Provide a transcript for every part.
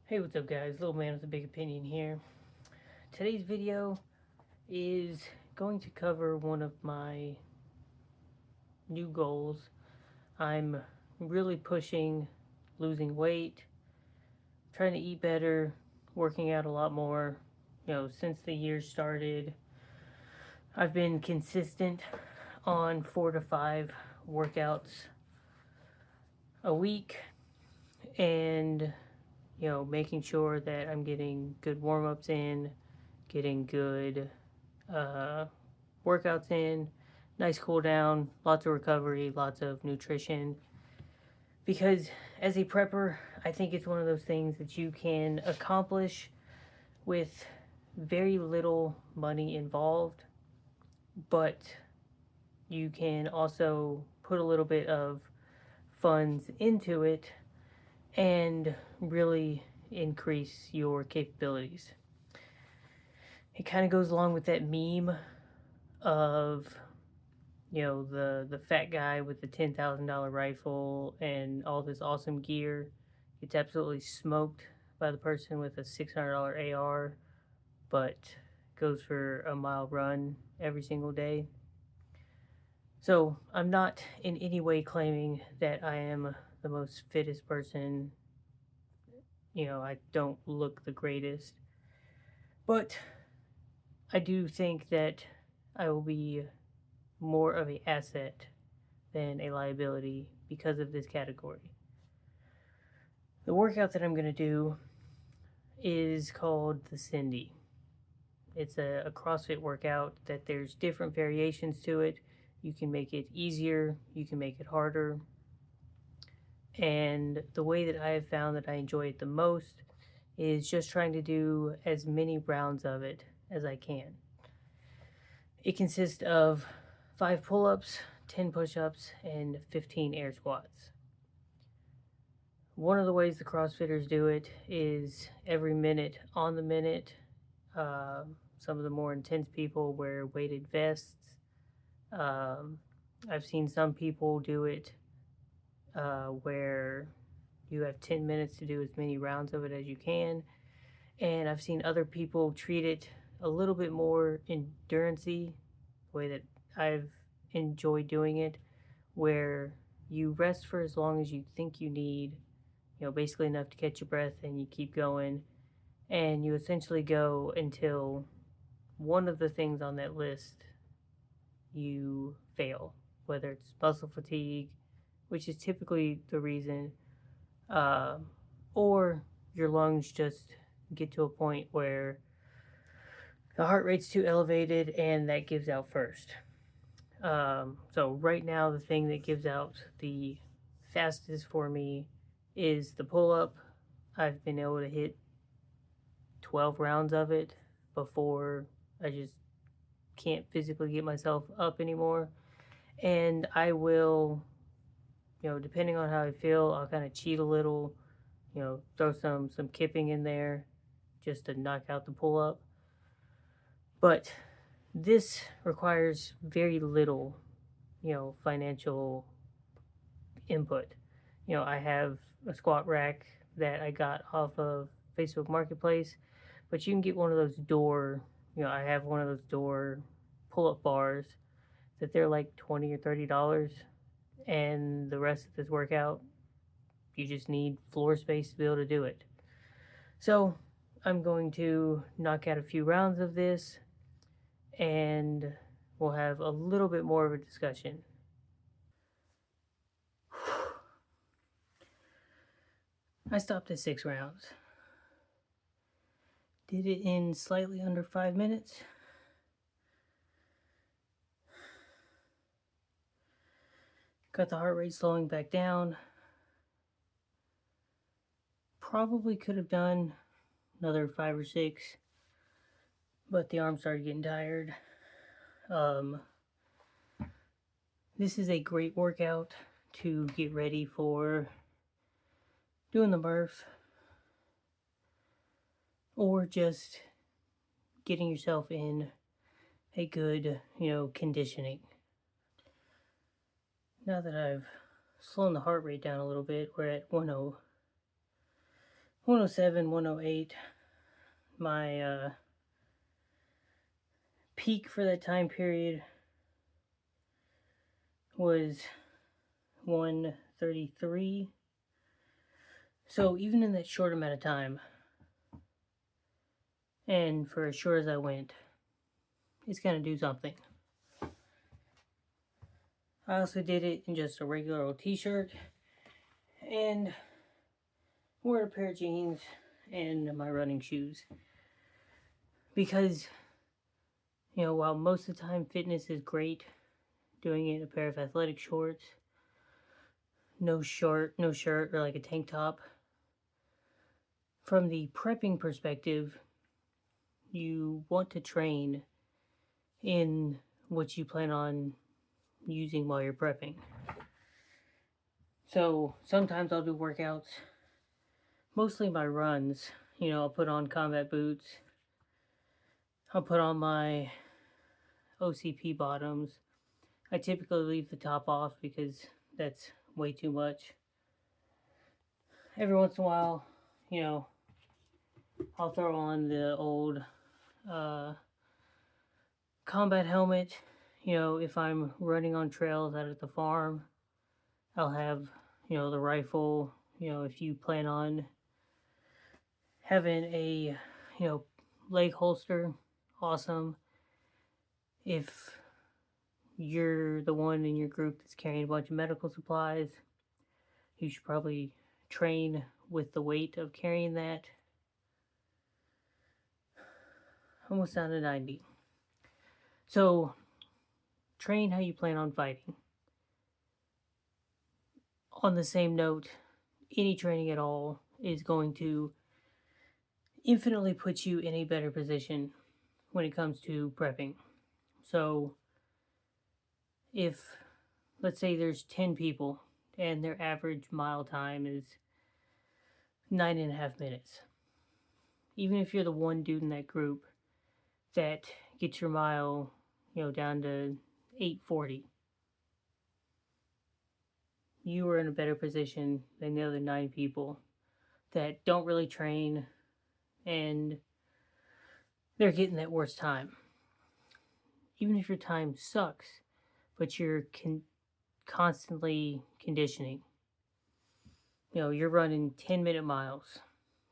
Hey, what's up guys? Little man with a big opinion here. Today's video is going to cover one of my new goals. I'm really pushing losing weight, trying to eat better, working out a lot more. Since the year started, I've been consistent on 4 to 5 workouts a week and making sure that I'm getting good warm-ups in, getting good workouts in, nice cool down, lots of recovery, lots of nutrition. Because as a prepper, I think it's one of those things that you can accomplish with very little money involved, but you can also put a little bit of funds into it and really increase your capabilities. It kind of goes along with that meme of the fat guy with the $10,000 rifle and all this awesome gear gets absolutely smoked by the person with a $600 AR, but goes for a mile run every single day. So I'm not in any way claiming that I am the most fittest person. I don't look the greatest, but I do think that I will be more of an asset than a liability because of this category. The workout that I'm going to do is called the Cindy. It's a CrossFit workout that there's different variations to it. You can make it easier, you can make it harder. And the way that I have found that I enjoy it the most is just trying to do as many rounds of it as I can. It consists of 5 pull-ups, 10 push-ups, and 15 air squats. One of the ways the CrossFitters do it is every minute on the minute. Some of the more intense people wear weighted vests. I've seen some people do it where you have 10 minutes to do as many rounds of it as you can. And I've seen other people treat it a little bit more endurance-y, the way that I've enjoyed doing it, where you rest for as long as you think you need, basically enough to catch your breath, and you keep going. And you essentially go until one of the things on that list you fail, whether it's muscle fatigue, which is typically the reason, or your lungs just get to a point where the heart rate's too elevated and that gives out first. So right now, the thing that gives out the fastest for me is the pull-up. I've been able to hit 12 rounds of it before I just can't physically get myself up anymore. And I will, depending on how I feel, I'll kind of cheat a little, throw some kipping in there just to knock out the pull-up. But this requires very little, financial input. I have a squat rack that I got off of Facebook Marketplace, but you can get one of those door, I have one of those door pull-up bars that they're like $20 or $30, and the rest of this workout, you just need floor space to be able to do it. So I'm going to knock out a few rounds of this, and we'll have a little bit more of a discussion. I stopped at 6 rounds. Did it in slightly under 5 minutes. Got the heart rate slowing back down. Probably could have done another 5 or 6, but the arm started getting tired. This is a great workout to get ready for doing the Murph, or just getting yourself in a good, conditioning. Now that I've slowed the heart rate down a little bit, we're at 101 107, 108. My peak for that time period was 133. So even in that short amount of time, and for as short as I went, it's going to do something. I also did it in just a regular old t-shirt and wore a pair of jeans and my running shoes. Because, while most of the time fitness is great, doing it in a pair of athletic shorts, no shirt, or like a tank top, from the prepping perspective, you want to train in what you plan on using while you're prepping. So sometimes I'll do workouts, mostly my runs. I'll put on combat boots, I'll put on my OCP bottoms. I typically leave the top off because that's way too much. Every once in a while, I'll throw on the old combat helmet. If I'm running on trails out at the farm, I'll have, the rifle. If you plan on having a, leg holster, awesome. If you're the one in your group that's carrying a bunch of medical supplies, you should probably train with the weight of carrying that. Almost down to 90. So, train how you plan on fighting. On the same note, any training at all is going to infinitely put you in a better position when it comes to prepping. So, if, let's say there's 10 people and their average mile time is 9.5 minutes, even if you're the one dude in that group that gets your mile, down to 8:40, you are in a better position than the other 9 people that don't really train and they're getting that worst time. Even if your time sucks, but you're constantly conditioning. You're running 10-minute miles.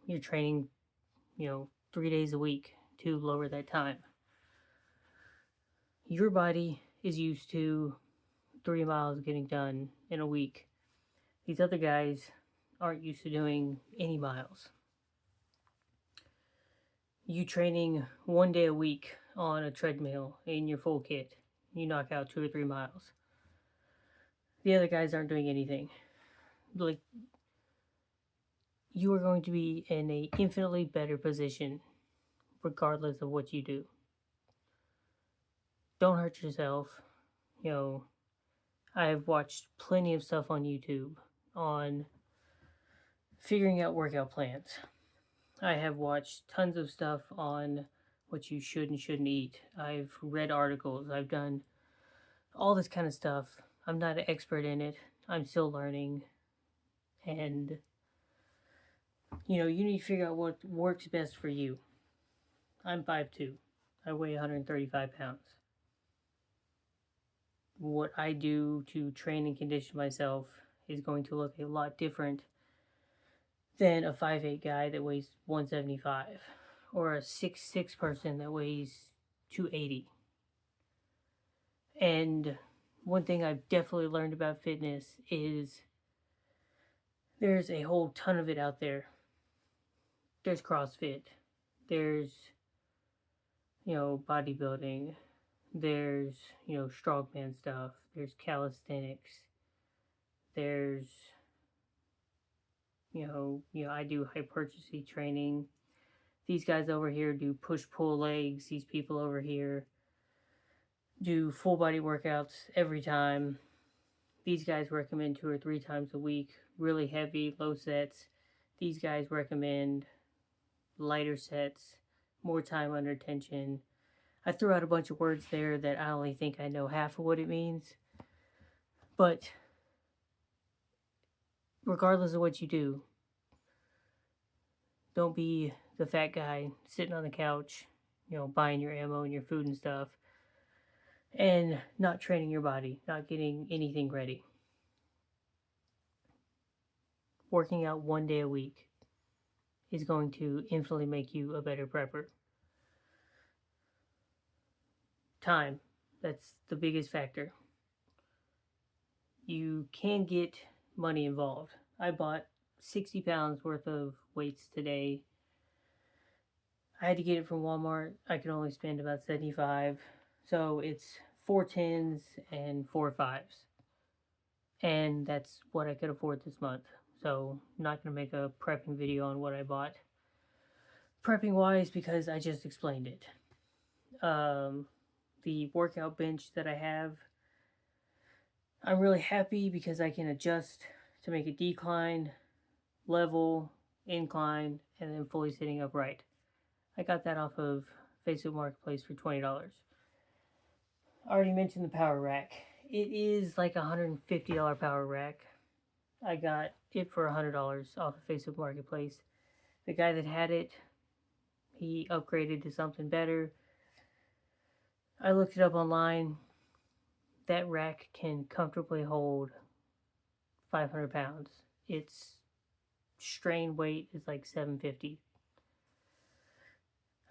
You're training, 3 days a week to lower that time. Your body is used to 3 miles getting done in a week. These other guys aren't used to doing any miles. You training 1 day a week on a treadmill in your full kit, you knock out 2 or 3 miles. The other guys aren't doing anything. Like, you are going to be in a infinitely better position regardless of what you do. Don't hurt yourself. I have watched plenty of stuff on YouTube on figuring out workout plans. I have watched tons of stuff on what you should and shouldn't eat. I've read articles. I've done all this kind of stuff. I'm not an expert in it. I'm still learning. And, you need to figure out what works best for you. I'm 5'2". I weigh 135 pounds. What I do to train and condition myself is going to look a lot different than a 5'8" guy that weighs 175 or a 6'6" person that weighs 280. And one thing I've definitely learned about fitness is there's a whole ton of it out there. There's CrossFit. There's, bodybuilding. There's, strongman stuff. There's calisthenics. There's, I do hypertrophy training. These guys over here do push-pull legs. These people over here do full body workouts every time. These guys recommend 2 or 3 times a week, really heavy, low sets. These guys recommend lighter sets, more time under tension. I threw out a bunch of words there that I only think I know half of what it means. But regardless of what you do, Don't be the fat guy sitting on the couch, buying your ammo and your food and stuff, and not training your body, not getting anything ready. Working out 1 day a week is going to infinitely make you a better prepper. Time, that's the biggest factor. You can get money involved. I bought 60 pounds worth of weights today. I had to get it from Walmart. I could only spend about 75. So it's 4 10s and 4 5s. And that's what I could afford this month. So I'm not going to make a prepping video on what I bought. Prepping wise, because I just explained it. The workout bench that I have, I'm really happy because I can adjust to make it decline, level, incline, and then fully sitting upright. I got that off of Facebook Marketplace for $20. I already mentioned the power rack. It is like a $150 power rack. I got it for $100 off of Facebook Marketplace. The guy that had it, he upgraded to something better. I looked it up online. That rack can comfortably hold 500 pounds. Its strain weight is like 750.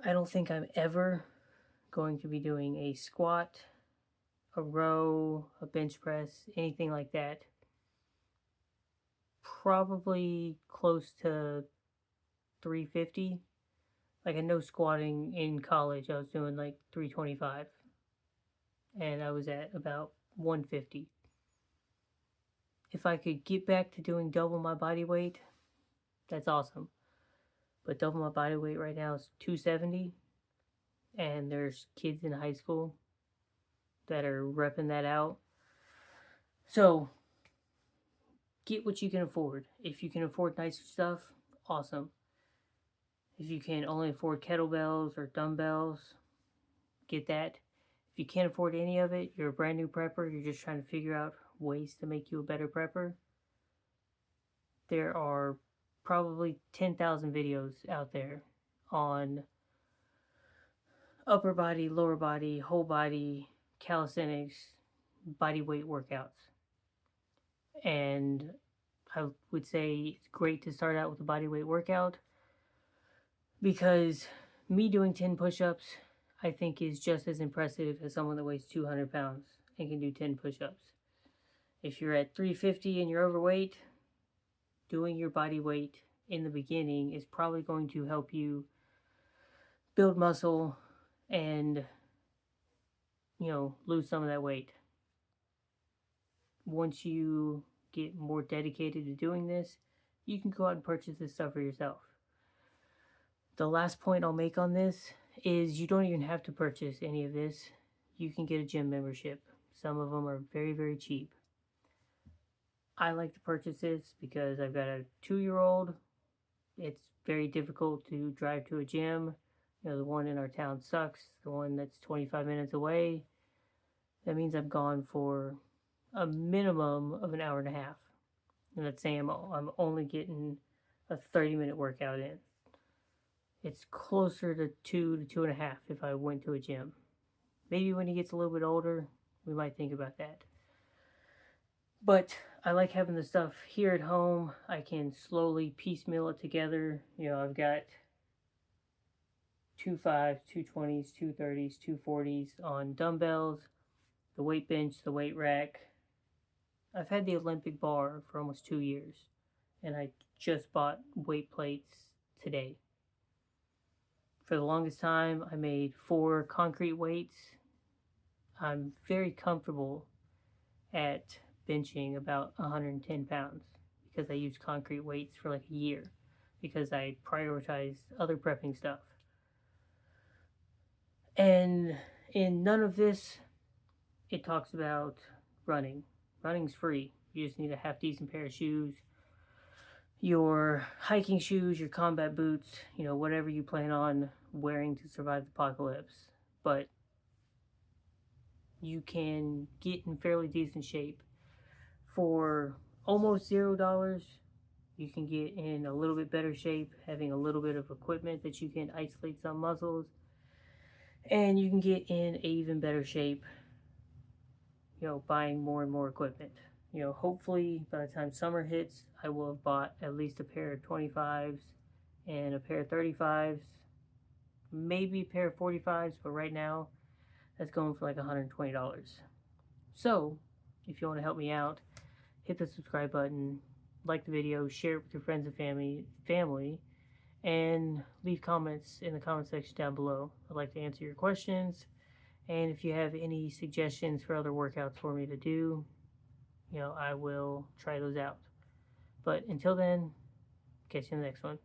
I don't think I'm ever going to be doing a squat, a row, a bench press, anything like that. Probably close to 350. Like I know squatting in college, I was doing like 325. And I was at about 150. If I could get back to doing double my body weight, that's awesome. But double my body weight right now is 270. And there's kids in high school that are repping that out. So get what you can afford. If you can afford nicer stuff, awesome. If you can only afford kettlebells or dumbbells, get that. If you can't afford any of it, you're a brand new prepper, you're just trying to figure out ways to make you a better prepper, there are probably 10,000 videos out there on upper body, lower body, whole body, calisthenics, body weight workouts. And I would say it's great to start out with a body weight workout because me doing 10 push-ups I think is just as impressive as someone that weighs 200 pounds and can do 10 push-ups. If you're at 350 and you're overweight, doing your body weight in the beginning is probably going to help you build muscle and, lose some of that weight. Once you get more dedicated to doing this, you can go out and purchase this stuff for yourself. The last point I'll make on this is you don't even have to purchase any of this. You can get a gym membership. Some of them are very, very cheap. I like to purchase this because I've got a 2-year-old. It's very difficult to drive to a gym. The one in our town sucks. The one that's 25 minutes away, that means I'm gone for a minimum of an hour and a half. And let's say I'm only getting a 30-minute workout in. It's closer to 2 to 2.5 if I went to a gym. Maybe when he gets a little bit older, we might think about that. But I like having the stuff here at home. I can slowly piecemeal it together. I've got 2 5s, 2 20s, 2 30s, 2 40s on dumbbells, the weight bench, the weight rack. I've had the Olympic bar for almost 2 years, and I just bought weight plates today. For the longest time, I made 4 concrete weights. I'm very comfortable at benching about 110 pounds because I used concrete weights for like a year because I prioritized other prepping stuff. And in none of this, it talks about running. Running's free. You just need a half decent pair of shoes, your hiking shoes, your combat boots, whatever you plan on wearing to survive the apocalypse. But you can get in fairly decent shape for almost $0 You can get in a little bit better shape, having a little bit of equipment that you can isolate some muscles, and you can get in a even better shape, buying more and more equipment. Hopefully by the time summer hits, I will have bought at least a pair of 25s and a pair of 35s, maybe a pair of 45s, but right now that's going for like $120. So, if you want to help me out, hit the subscribe button, like the video, share it with your friends and family, and leave comments in the comment section down below. I'd like to answer your questions, and if you have any suggestions for other workouts for me to do, I will try those out. But until then, catch you in the next one.